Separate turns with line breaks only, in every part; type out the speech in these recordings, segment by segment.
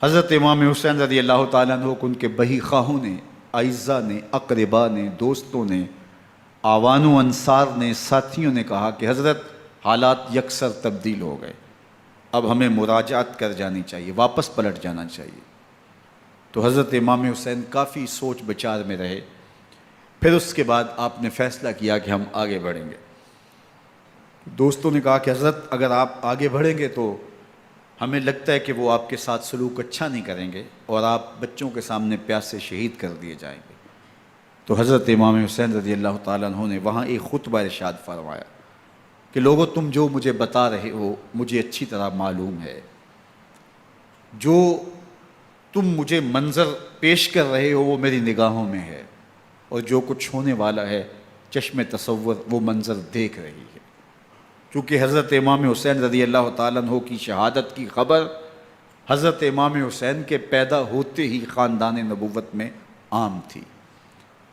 حضرت امام حسین رضی اللہ تعالیٰ عنہ کو ان کے بہی خواہوں نے، اعزاء نے، اقربا نے، دوستوں نے، آوان و انصار نے، ساتھیوں نے کہا کہ حضرت حالات یکسر تبدیل ہو گئے، اب ہمیں مراجعت کر جانی چاہیے، واپس پلٹ جانا چاہیے۔ تو حضرت امام حسین کافی سوچ بچار میں رہے، پھر اس کے بعد آپ نے فیصلہ کیا کہ ہم آگے بڑھیں گے۔ دوستوں نے کہا کہ حضرت اگر آپ آگے بڑھیں گے تو ہمیں لگتا ہے کہ وہ آپ کے ساتھ سلوک اچھا نہیں کریں گے اور آپ بچوں کے سامنے پیاسے شہید کر دیے جائیں گے۔ تو حضرت امام حسین رضی اللہ تعالیٰ عنہ نے وہاں ایک خطبہ ارشاد فرمایا کہ لوگو تم جو مجھے بتا رہے ہو مجھے اچھی طرح معلوم ہے، جو تم مجھے منظر پیش کر رہے ہو وہ میری نگاہوں میں ہے، اور جو کچھ ہونے والا ہے چشم تصور وہ منظر دیکھ رہی ہے۔ چونکہ حضرت امام حسین رضی اللہ تعالیٰ عنہ کی شہادت کی خبر حضرت امام حسین کے پیدا ہوتے ہی خاندان نبوت میں عام تھی۔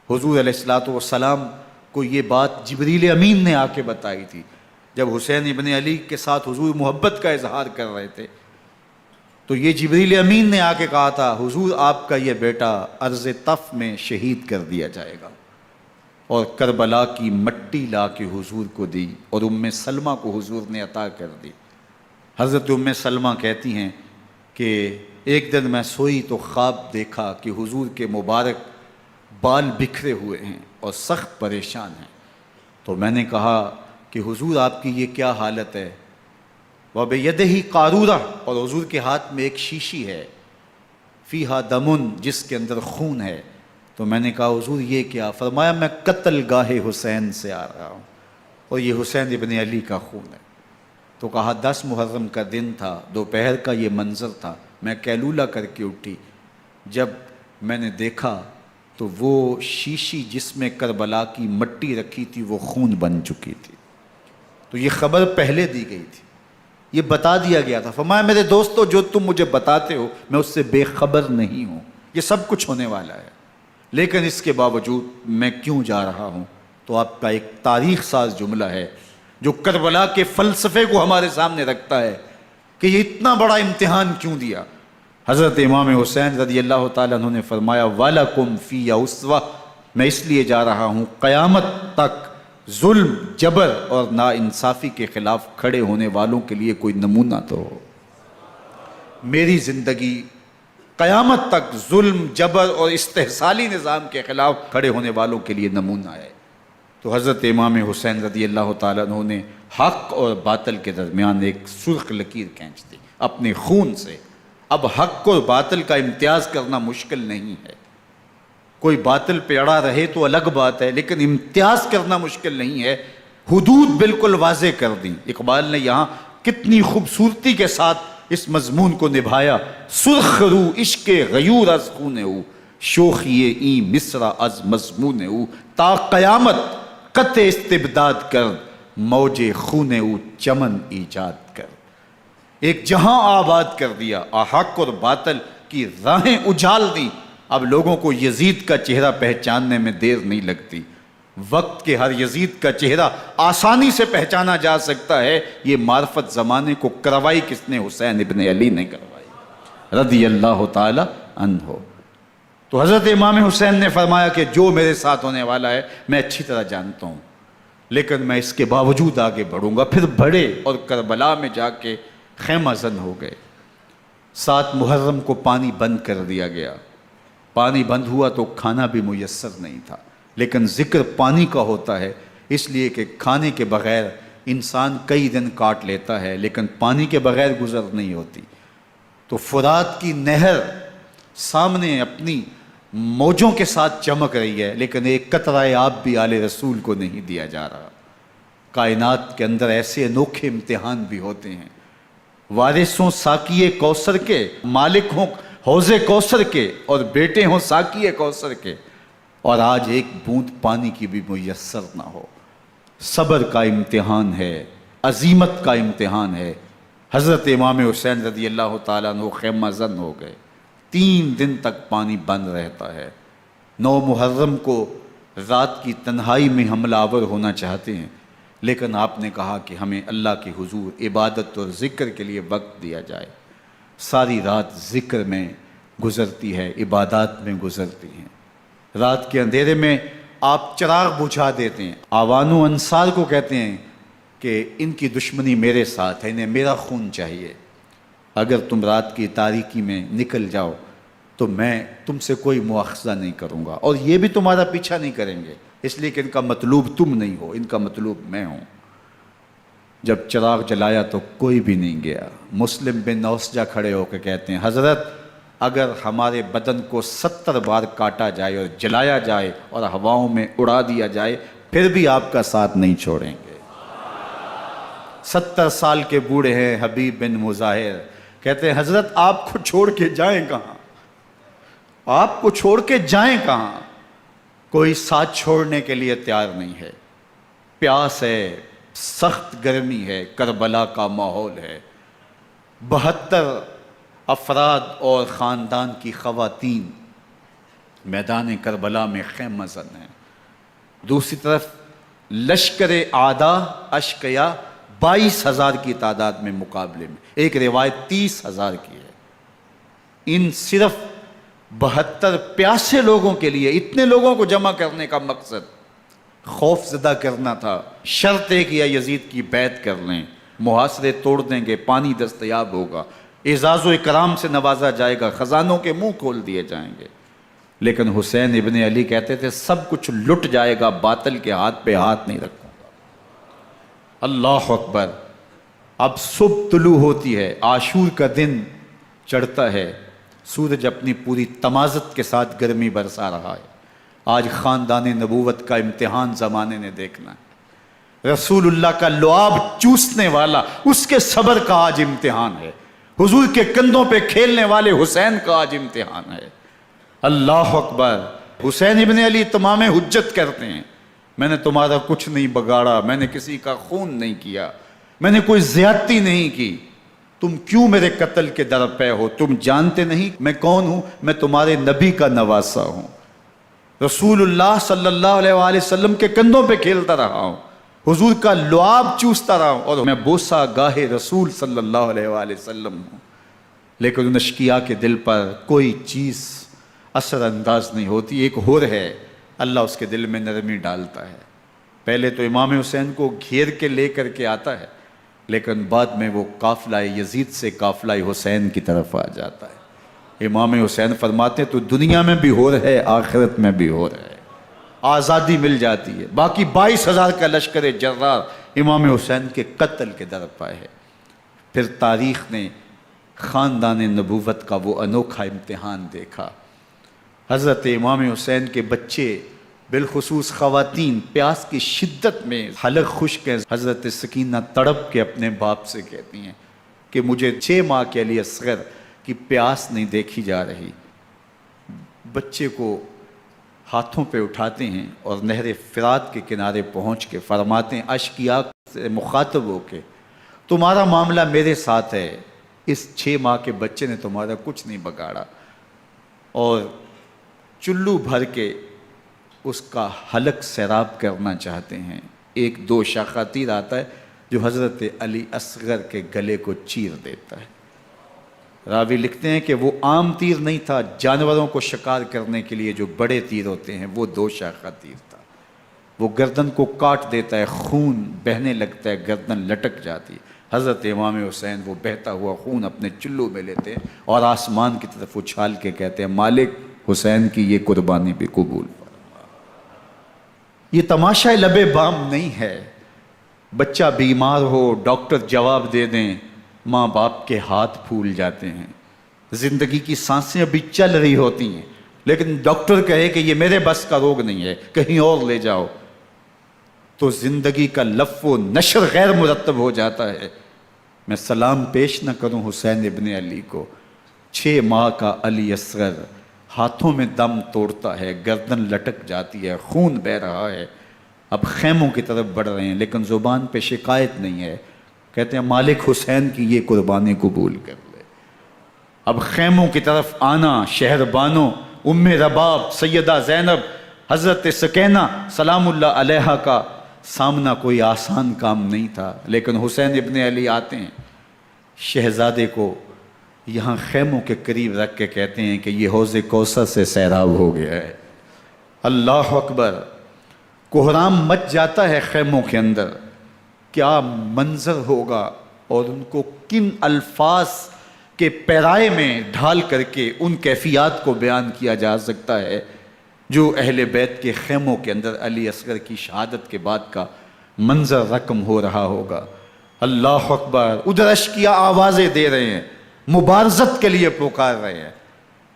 حضور علیہ الصلوۃ والسلام کو یہ بات جبریل امین نے آ کے بتائی تھی جب حسین ابن علی کے ساتھ حضور محبت کا اظہار کر رہے تھے، تو یہ جبریل امین نے آ کے کہا تھا حضور آپ کا یہ بیٹا ارض طف میں شہید کر دیا جائے گا، اور کربلا کی مٹی لا کے حضور کو دی اور ام سلمہ کو حضور نے عطا کر دی۔ حضرت ام سلمہ کہتی ہیں کہ ایک دن میں سوئی تو خواب دیکھا کہ حضور کے مبارک بال بکھرے ہوئے ہیں اور سخت پریشان ہیں، تو میں نے کہا کہ حضور آپ کی یہ کیا حالت ہے؟ وَبِيَدِهِ قَارُورَةٌ، اور حضور کے ہاتھ میں ایک شیشی ہے، فِيهَا دَمٌ، جس کے اندر خون ہے۔ تو میں نے کہا حضور یہ کیا؟ فرمایا میں قتل گاہ حسین سے آ رہا ہوں اور یہ حسین ابن علی کا خون ہے۔ تو کہا 10 محرم کا دن تھا، دوپہر کا یہ منظر تھا، میں قیلولہ کر کے اٹھی، جب میں نے دیکھا تو وہ شیشی جس میں کربلا کی مٹی رکھی تھی وہ خون بن چکی تھی۔ تو یہ خبر پہلے دی گئی تھی، یہ بتا دیا گیا تھا۔ فرمایا میرے دوستو جو تم مجھے بتاتے ہو میں اس سے بے خبر نہیں ہوں، یہ سب کچھ ہونے والا ہے، لیکن اس کے باوجود میں کیوں جا رہا ہوں؟ تو آپ کا ایک تاریخ ساز جملہ ہے جو کربلا کے فلسفے کو ہمارے سامنے رکھتا ہے کہ یہ اتنا بڑا امتحان کیوں دیا۔ حضرت امام حسین رضی اللہ تعالیٰ عنہ نے فرمایا وَلَكُمْ فِيَّ أُسْوَةٌ، میں اس لیے جا رہا ہوں قیامت تک ظلم، جبر اور ناانصافی کے خلاف کھڑے ہونے والوں کے لیے کوئی نمونہ تو ہو۔ میری زندگی قیامت تک ظلم، جبر اور استحصالی نظام کے خلاف کھڑے ہونے والوں کے لیے نمونہ ہے۔ تو حضرت امام حسین رضی اللہ تعالیٰ عنہ نے حق اور باطل کے درمیان ایک سرخ لکیر کھینچ دی اپنے خون سے۔ اب حق اور باطل کا امتیاز کرنا مشکل نہیں ہے، کوئی باطل پہ اڑا رہے تو الگ بات ہے، لیکن امتیاز کرنا مشکل نہیں ہے۔ حدود بالکل واضح کر دیں۔ اقبال نے یہاں کتنی خوبصورتی کے ساتھ اس مضمون کو نبھایا۔ سرخ رو عشق غیور از خون او، شوخی این مصرع از مضمون او، تا قیامت قطع استبداد کر، موج خون او چمن ایجاد کر۔ ایک جہاں آباد کر دیا، حق اور باطل کی راہیں اجال دی۔ اب لوگوں کو یزید کا چہرہ پہچاننے میں دیر نہیں لگتی، وقت کے ہر یزید کا چہرہ آسانی سے پہچانا جا سکتا ہے۔ یہ معرفت زمانے کو کروائی کس نے؟ حسین ابن علی نے کروائی رضی اللہ تعالی عنہ۔ تو حضرت امام حسین نے فرمایا کہ جو میرے ساتھ ہونے والا ہے میں اچھی طرح جانتا ہوں، لیکن میں اس کے باوجود آگے بڑھوں گا۔ پھر بڑھے اور کربلا میں جا کے خیمہ زن ہو گئے۔ 7 محرم کو پانی بند کر دیا گیا۔ پانی بند ہوا تو کھانا بھی میسر نہیں تھا، لیکن ذکر پانی کا ہوتا ہے اس لیے کہ کھانے کے بغیر انسان کئی دن کاٹ لیتا ہے، لیکن پانی کے بغیر گزر نہیں ہوتی۔ تو فرات کی نہر سامنے اپنی موجوں کے ساتھ چمک رہی ہے، لیکن ایک قطرہ آب بھی آل رسول کو نہیں دیا جا رہا۔ کائنات کے اندر ایسے انوکھے امتحان بھی ہوتے ہیں۔ وارثوں ساقی کوثر کے، مالک ہوں حوض کوثر کے، اور بیٹے ہوں ساقی کوثر کے، اور آج ایک بوند پانی کی بھی میسر نہ ہو۔ صبر کا امتحان ہے، عزیمت کا امتحان ہے۔ حضرت امام حسین رضی اللہ تعالیٰ عنہ خیمہ زن ہو گئے۔ 3 دن تک پانی بند رہتا ہے۔ 9 محرم کو رات کی تنہائی میں حملہ آور ہونا چاہتے ہیں، لیکن آپ نے کہا کہ ہمیں اللہ کے حضور عبادت اور ذکر کے لیے وقت دیا جائے۔ ساری رات ذکر میں گزرتی ہے، عبادات میں گزرتی ہیں۔ رات کے اندھیرے میں آپ چراغ بجھا دیتے ہیں۔ آوان و انصار کو کہتے ہیں کہ ان کی دشمنی میرے ساتھ ہے، انہیں میرا خون چاہیے، اگر تم رات کی تاریکی میں نکل جاؤ تو میں تم سے کوئی مواخذہ نہیں کروں گا، اور یہ بھی تمہارا پیچھا نہیں کریں گے، اس لیے کہ ان کا مطلوب تم نہیں ہو، ان کا مطلوب میں ہوں۔ جب چراغ جلایا تو کوئی بھی نہیں گیا۔ مسلم بن نوسجہ کھڑے ہو کے کہتے ہیں حضرت اگر ہمارے بدن کو 70 بار کاٹا جائے اور جلایا جائے اور ہواؤں میں اڑا دیا جائے پھر بھی آپ کا ساتھ نہیں چھوڑیں گے۔ 70 سال کے بوڑھے ہیں حبیب بن مظاہر، کہتے ہیں حضرت آپ کو چھوڑ کے جائیں کہاں، آپ کو چھوڑ کے جائیں کہاں؟ کوئی ساتھ چھوڑنے کے لیے تیار نہیں ہے۔ پیاس ہے، سخت گرمی ہے، کربلا کا ماحول ہے، 72 افراد اور خاندان کی خواتین میدان کربلا میں خیمہ زن ہیں۔ دوسری طرف لشکر اعداء اشقیا 22,000 کی تعداد میں مقابلے میں، ایک روایت 30,000 کی ہے۔ ان صرف 72 پیاسے لوگوں کے لیے اتنے لوگوں کو جمع کرنے کا مقصد خوف زدہ کرنا تھا۔ شرط ہے کہ یا یزید کی بیعت کر لیں، محاصرے توڑ دیں گے، پانی دستیاب ہوگا، اعزاز و اکرام سے نوازا جائے گا، خزانوں کے منہ کھول دیے جائیں گے۔ لیکن حسین ابن علی کہتے تھے سب کچھ لٹ جائے گا، باطل کے ہاتھ پہ ہاتھ نہیں رکھوں گا۔ اللہ اکبر۔ اب صبح طلوع ہوتی ہے، عاشور کا دن چڑھتا ہے، سورج اپنی پوری تمازت کے ساتھ گرمی برسا رہا ہے۔ آج خاندان نبوت کا امتحان زمانے نے دیکھنا ہے۔ رسول اللہ کا لعاب چوسنے والا اس کے صبر کا آج امتحان ہے، حضور کے کندھوں پہ کھیلنے والے حسین کا آج امتحان ہے۔ اللہ اکبر۔ حسین ابن علی تمام حجت کرتے ہیں میں نے تمہارا کچھ نہیں بگاڑا، میں نے کسی کا خون نہیں کیا، میں نے کوئی زیادتی نہیں کی، تم کیوں میرے قتل کے در پہ ہو؟ تم جانتے نہیں میں کون ہوں؟ میں تمہارے نبی کا نواسا ہوں، رسول اللہ صلی اللہ علیہ وآلہ وسلم کے کندھوں پہ کھیلتا رہا ہوں، حضور کا لعاب چوستا رہا ہوں، اور میں بوسہ گاہ رسول صلی اللہ علیہ وآلہ وسلم ہوں۔ لیکن ان اشقیاء کے دل پر کوئی چیز اثر انداز نہیں ہوتی۔ ایک ہور ہے، اللہ اس کے دل میں نرمی ڈالتا ہے۔ پہلے تو امام حسین کو گھیر کے لے کر کے آتا ہے، لیکن بعد میں وہ قافلہ یزید سے قافلہ حسین کی طرف آ جاتا ہے۔ امام حسین فرماتے ہیں تو دنیا میں بھی ہور ہے، آخرت میں بھی ہور ہے، آزادی مل جاتی ہے۔ باقی 22,000 کا لشکر جرار امام حسین کے قتل کے در پہ ہے۔ پھر تاریخ نے خاندان نبوت کا وہ انوکھا امتحان دیکھا۔ حضرت امام حسین کے بچے بالخصوص خواتین پیاس کی شدت میں حلق خشک ہیں۔ حضرت سکینہ تڑپ کے اپنے باپ سے کہتی ہیں کہ مجھے 6 ماہ کے علی اصغر کی پیاس نہیں دیکھی جا رہی۔ بچے کو ہاتھوں پہ اٹھاتے ہیں اور نہر فرات کے کنارے پہنچ کے فرماتے ہیں اشقیاء سے مخاطب ہو کے تمہارا معاملہ میرے ساتھ ہے، اس 6 ماہ کے بچے نے تمہارا کچھ نہیں بگاڑا، اور چلو بھر کے اس کا حلق سیراب کرنا چاہتے ہیں۔ ایک 2 شاخہ تیر آتا ہے جو حضرت علی اصغر کے گلے کو چیر دیتا ہے۔ راوی لکھتے ہیں کہ وہ عام تیر نہیں تھا، جانوروں کو شکار کرنے کے لیے جو بڑے تیر ہوتے ہیں وہ 2 شاخہ تیر تھا۔ وہ گردن کو کاٹ دیتا ہے، خون بہنے لگتا ہے، گردن لٹک جاتی ہے۔ حضرت امام حسین وہ بہتا ہوا خون اپنے چلو میں لیتے ہیں اور آسمان کی طرف اچھال کے کہتے ہیں مالک حسین کی یہ قربانی بھی قبول فرما۔ یہ تماشا لبے بام نہیں ہے، بچہ بیمار ہو ڈاکٹر جواب دے دیں، ماں باپ کے ہاتھ پھول جاتے ہیں، زندگی کی سانسیں ابھی چل رہی ہوتی ہیں، لیکن ڈاکٹر کہے کہ یہ میرے بس کا روگ نہیں ہے، کہیں اور لے جاؤ، تو زندگی کا لف و نشر غیر مرتب ہو جاتا ہے۔ میں سلام پیش نہ کروں حسین ابن علی کو، 6 ماہ کا علی اصغر ہاتھوں میں دم توڑتا ہے، گردن لٹک جاتی ہے، خون بہہ رہا ہے، اب خیموں کی طرف بڑھ رہے ہیں، لیکن زبان پہ شکایت نہیں ہے، کہتے ہیں مالک حسین کی یہ قربانی قبول کر لے۔ اب خیموں کی طرف آنا، شہر بانو، ام رباب، سیدہ زینب، حضرت سکینہ سلام اللہ علیہا کا سامنا کوئی آسان کام نہیں تھا، لیکن حسین ابن علی آتے ہیں، شہزادے کو یہاں خیموں کے قریب رکھ کے کہتے ہیں کہ یہ حوض کوثر سے سیراب ہو گیا ہے۔ اللہ اکبر! کوہرام مچ جاتا ہے خیموں کے اندر، کیا منظر ہوگا، اور ان کو کن الفاظ کے پیرائے میں ڈھال کر کے ان کیفیات کو بیان کیا جا سکتا ہے جو اہل بیت کے خیموں کے اندر علی اصغر کی شہادت کے بعد کا منظر رقم ہو رہا ہوگا۔ اللہ اکبر! ادھر اشقیاء آوازیں دے رہے ہیں، مبارزت کے لیے پکار رہے ہیں۔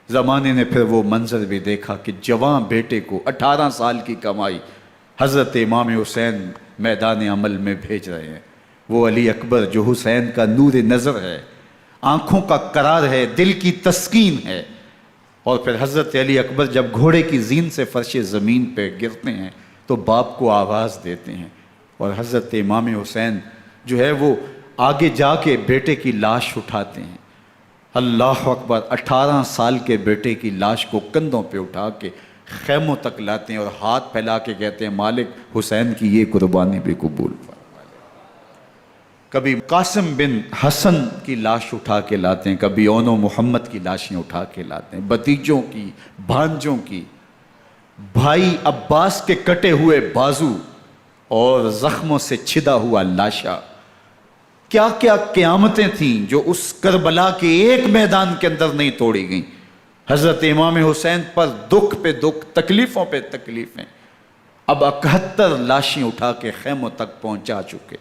زمانے نے پھر وہ منظر بھی دیکھا کہ جوان بیٹے کو 18 سال کی کمائی حضرت امام حسین میدان عمل میں بھیج رہے ہیں۔ وہ علی اکبر جو حسین کا نور نظر ہے، آنکھوں کا قرار ہے، دل کی تسکین ہے۔ اور پھر حضرت علی اکبر جب گھوڑے کی زین سے فرش زمین پہ گرتے ہیں تو باپ کو آواز دیتے ہیں، اور حضرت امام حسین جو ہے وہ آگے جا کے بیٹے کی لاش اٹھاتے ہیں۔ اللہ اکبر! 18 سال کے بیٹے کی لاش کو کندھوں پہ اٹھا کے خیموں تک لاتے ہیں اور ہاتھ پھیلا کے کہتے ہیں مالک حسین کی یہ قربانی بھی قبول فرما۔ کبھی قاسم بن حسن کی لاش اٹھا کے لاتے ہیں، کبھی اون و محمد کی لاشیں اٹھا کے لاتے ہیں، بتیجوں کی، بھانجوں کی، بھائی عباس کے کٹے ہوئے بازو اور زخموں سے چھدا ہوا لاشا۔ کیا کیا قیامتیں تھیں جو اس کربلا کے ایک میدان کے اندر نہیں توڑی گئیں۔ حضرت امام حسین پر دکھ پہ دکھ، تکلیفوں پہ تکلیفیں۔ اب 71 لاشیں اٹھا کے خیموں تک پہنچا چکے،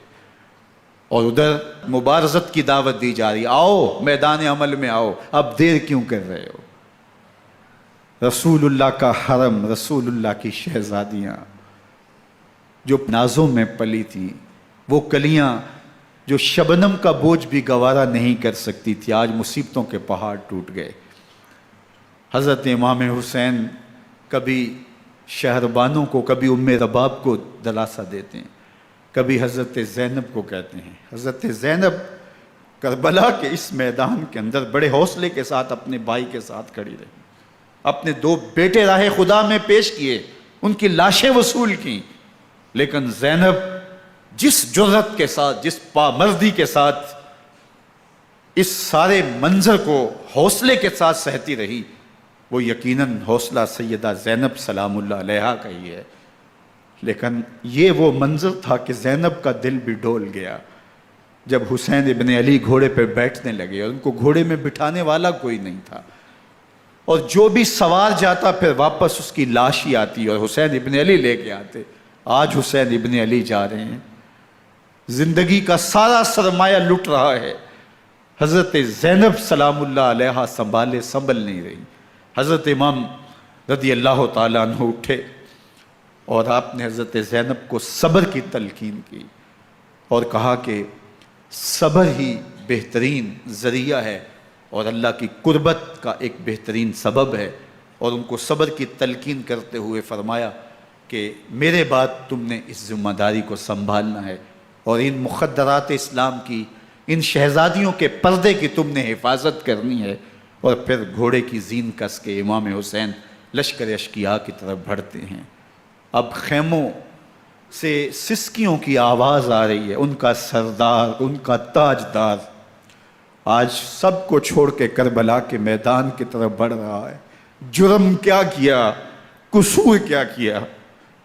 اور ادھر مبارزت کی دعوت دی جا رہی، آؤ میدان عمل میں آؤ، اب دیر کیوں کر رہے ہو۔ رسول اللہ کا حرم، رسول اللہ کی شہزادیاں جو نازوں میں پلی تھیں، وہ کلیاں جو شبنم کا بوجھ بھی گوارا نہیں کر سکتی تھی، آج مصیبتوں کے پہاڑ ٹوٹ گئے۔ حضرت امام حسین کبھی شہربانوں کو، کبھی ام رباب کو دلاسا دیتے ہیں، کبھی حضرت زینب کو کہتے ہیں۔ حضرت زینب کربلا کے اس میدان کے اندر بڑے حوصلے کے ساتھ اپنے بھائی کے ساتھ کھڑی رہی، اپنے 2 بیٹے راہ خدا میں پیش کیے، ان کی لاشیں وصول کیں، لیکن زینب جس جرأت کے ساتھ، جس پامردی کے ساتھ اس سارے منظر کو حوصلے کے ساتھ سہتی رہی، وہ یقیناً حوصلہ سیدہ زینب سلام اللہ علیہا کا ہی ہے۔ لیکن یہ وہ منظر تھا کہ زینب کا دل بھی ڈول گیا جب حسین ابن علی گھوڑے پہ بیٹھنے لگے، اور ان کو گھوڑے میں بٹھانے والا کوئی نہیں تھا، اور جو بھی سوار جاتا پھر واپس اس کی لاش ہی آتی اور حسین ابن علی لے کے آتے۔ آج حسین ابن علی جا رہے ہیں، زندگی کا سارا سرمایہ لٹ رہا ہے، حضرت زینب سلام اللہ علیہا سنبھل نہیں رہی۔ حضرت امام رضی اللہ تعالیٰ عنہ اٹھے اور آپ نے حضرت زینب کو صبر کی تلقین کی اور کہا کہ صبر ہی بہترین ذریعہ ہے اور اللہ کی قربت کا ایک بہترین سبب ہے، اور ان کو صبر کی تلقین کرتے ہوئے فرمایا کہ میرے بعد تم نے اس ذمہ داری کو سنبھالنا ہے، اور ان مخدرات اسلام کی، ان شہزادیوں کے پردے کی تم نے حفاظت کرنی ہے۔ اور پھر گھوڑے کی زین کس کے امام حسین لشکر اشقیاء کی طرف بڑھتے ہیں۔ اب خیموں سے سسکیوں کی آواز آ رہی ہے، ان کا سردار، ان کا تاجدار آج سب کو چھوڑ کے کربلا کے میدان کی طرف بڑھ رہا ہے۔ جرم کیا کیا، قصور کیا کیا،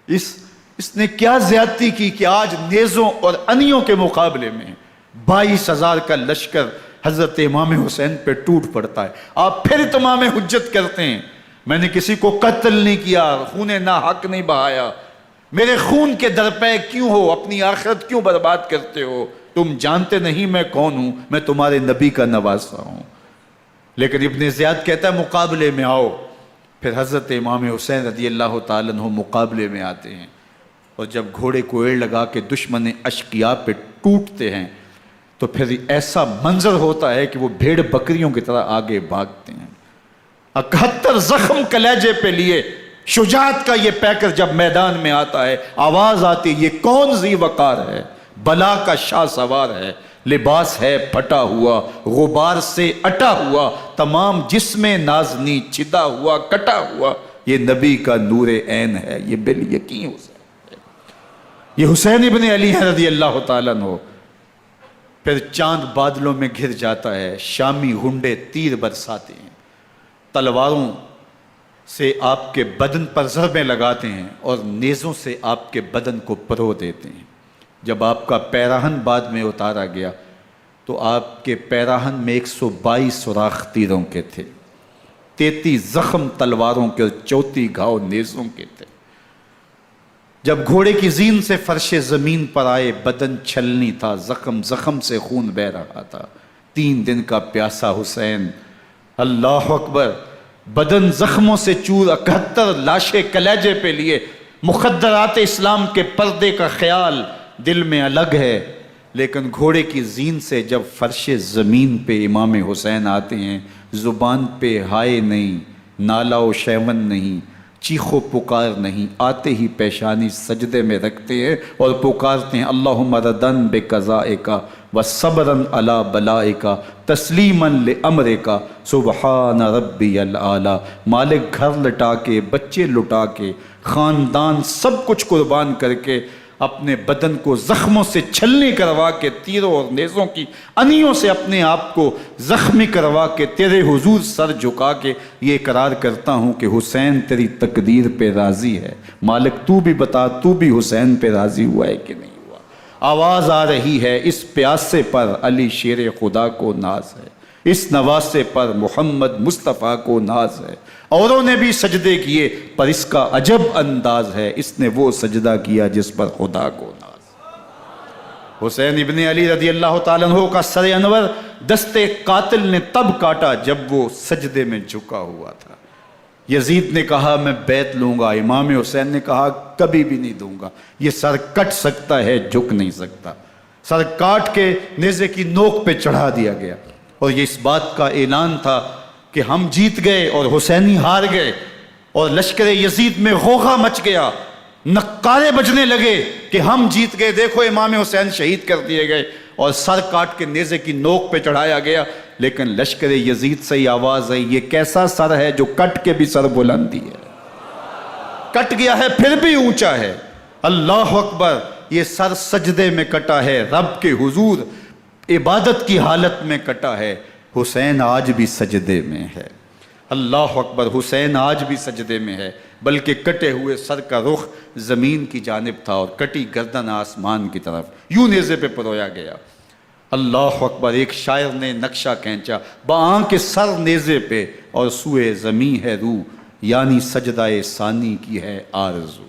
اس نے کیا زیادتی کی کہ آج نیزوں اور انیوں کے مقابلے میں 22,000 کا لشکر حضرت امام حسین پہ ٹوٹ پڑتا ہے۔ آپ پھر اتمام حجت کرتے ہیں، میں نے کسی کو قتل نہیں کیا، خون ناحق نہیں بہایا، میرے خون کے درپے کیوں ہو، اپنی آخرت کیوں برباد کرتے ہو، تم جانتے نہیں میں کون ہوں، میں تمہارے نبی کا نواسا ہوں۔ لیکن ابن زیاد کہتا ہے مقابلے میں آؤ۔ پھر حضرت امام حسین رضی اللہ تعالیٰ عنہ مقابلے میں آتے ہیں، اور جب گھوڑے کو ایڑ لگا کے دشمن اشقیاء پہ ٹوٹتے ہیں تو پھر ایسا منظر ہوتا ہے کہ وہ بھیڑ بکریوں کی طرح آگے بھاگتے ہیں۔ 71 زخم کلیجے پہ لیے شجاعت کا یہ پیکر جب میدان میں آتا ہے، آواز آتی، یہ کون ذی وقار ہے، بلا کا شاہ سوار ہے، لباس ہے پھٹا ہوا، غبار سے اٹا ہوا، تمام جسم نازنی چھدا ہوا کٹا ہوا، یہ نبی کا نور عین ہے، یہ بال یقین حسین ہے، یہ حسین ابن علی ہے رضی اللہ تعالیٰ عنہ۔ پھر چاند بادلوں میں گھر جاتا ہے، شامی غنڈے تیر برساتے ہیں، تلواروں سے آپ کے بدن پر ضربیں لگاتے ہیں اور نیزوں سے آپ کے بدن کو پرو دیتے ہیں۔ جب آپ کا پیراہن بعد میں اتارا گیا تو آپ کے پیراہن میں 122 سوراخ تیروں کے تھے، 33 زخم تلواروں کے اور 34 گھاؤ نیزوں کے تھے۔ جب گھوڑے کی زین سے فرش زمین پر آئے، بدن چھلنی تھا، زخم زخم سے خون بہہ رہا تھا، 3 دن کا پیاسا حسین، اللہ اکبر، بدن زخموں سے چور، 71 لاشیں کلیجے پہ لیے، مخدرات اسلام کے پردے کا خیال دل میں الگ ہے، لیکن گھوڑے کی زین سے جب فرش زمین پہ امام حسین آتے ہیں، زبان پہ ہائے نہیں، نالا و شیون نہیں، چیخ و پکار نہیں، آتے ہی پیشانی سجدے میں رکھتے ہیں اور پکارتے ہیں اللہم ردن بقضائک وصبرن علی بلائک تسلیما لامرک سبحان ربی العالی۔ مالک گھر لٹا کے، بچے لٹا کے، خاندان سب کچھ قربان کر کے، اپنے بدن کو زخموں سے چھلنی کروا کے، تیروں اور نیزوں کی انیوں سے اپنے آپ کو زخمی کروا کے، تیرے حضور سر جھکا کے یہ اقرار کرتا ہوں کہ حسین تیری تقدیر پہ راضی ہے۔ مالک تو بھی بتا، تو بھی حسین پہ راضی ہوا ہے کہ نہیں ہوا؟ آواز آ رہی ہے، اس پیاسے پر علی شیر خدا کو ناز ہے، اس نواسے پر محمد مصطفیٰ کو ناز ہے۔ اوروں نے بھی سجدے کیے پر اس کا عجب انداز ہے، اس نے وہ سجدہ کیا جس پر خدا کو ناز۔ حسین ابن علی رضی اللہ تعالیٰ عنہ کا سر انور دستے قاتل نے تب کاٹا جب وہ سجدے میں جھکا ہوا تھا۔ یزید نے کہا میں بیعت لوں گا، امام حسین نے کہا کبھی بھی نہیں دوں گا، یہ سر کٹ سکتا ہے، جھک نہیں سکتا۔ سر کاٹ کے نیزے کی نوک پہ چڑھا دیا گیا اور یہ اس بات کا اعلان تھا کہ ہم جیت گئے اور حسینی ہار گئے، اور لشکر یزید میں غوغا مچ گیا، نقارے بجنے لگے کہ ہم جیت گئے، دیکھو امام حسین شہید کر دیے گئے، اور سر کاٹ کے نیزے کی نوک پہ چڑھایا گیا۔ لیکن لشکر یزید سے ہی آواز آئی یہ کیسا سر ہے جو کٹ کے بھی سر بلندی ہے، کٹ گیا ہے پھر بھی اونچا ہے۔ اللہ اکبر، یہ سر سجدے میں کٹا ہے، رب کے حضور عبادت کی حالت میں کٹا ہے۔ حسین آج بھی سجدے میں ہے، اللہ اکبر، حسین آج بھی سجدے میں ہے، بلکہ کٹے ہوئے سر کا رخ زمین کی جانب تھا اور کٹی گردن آسمان کی طرف، یوں نیزے پہ پرویا گیا۔ اللہ اکبر، ایک شاعر نے نقشہ کھینچا، بآنکھ سر نیزے پہ اور سوئے زمیں ہے روح، یعنی سجدہ ثانی کی ہے آرزو۔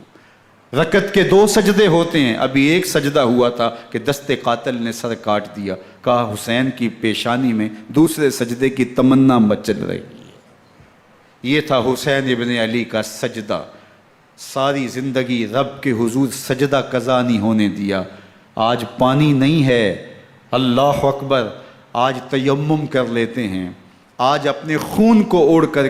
رکعت کے 2 سجدے ہوتے ہیں، ابھی ایک سجدہ ہوا تھا کہ دست قاتل نے سر کاٹ دیا، کہا حسین کی پیشانی میں دوسرے سجدے کی تمنا مچل رہی ہے۔ یہ تھا حسین ابن علی کا سجدہ، ساری زندگی رب کے حضور سجدہ قضا نہیں ہونے دیا۔ آج پانی نہیں ہے، اللہ اکبر، آج تیمم کر لیتے ہیں، آج اپنے خون کو اوڑھ کر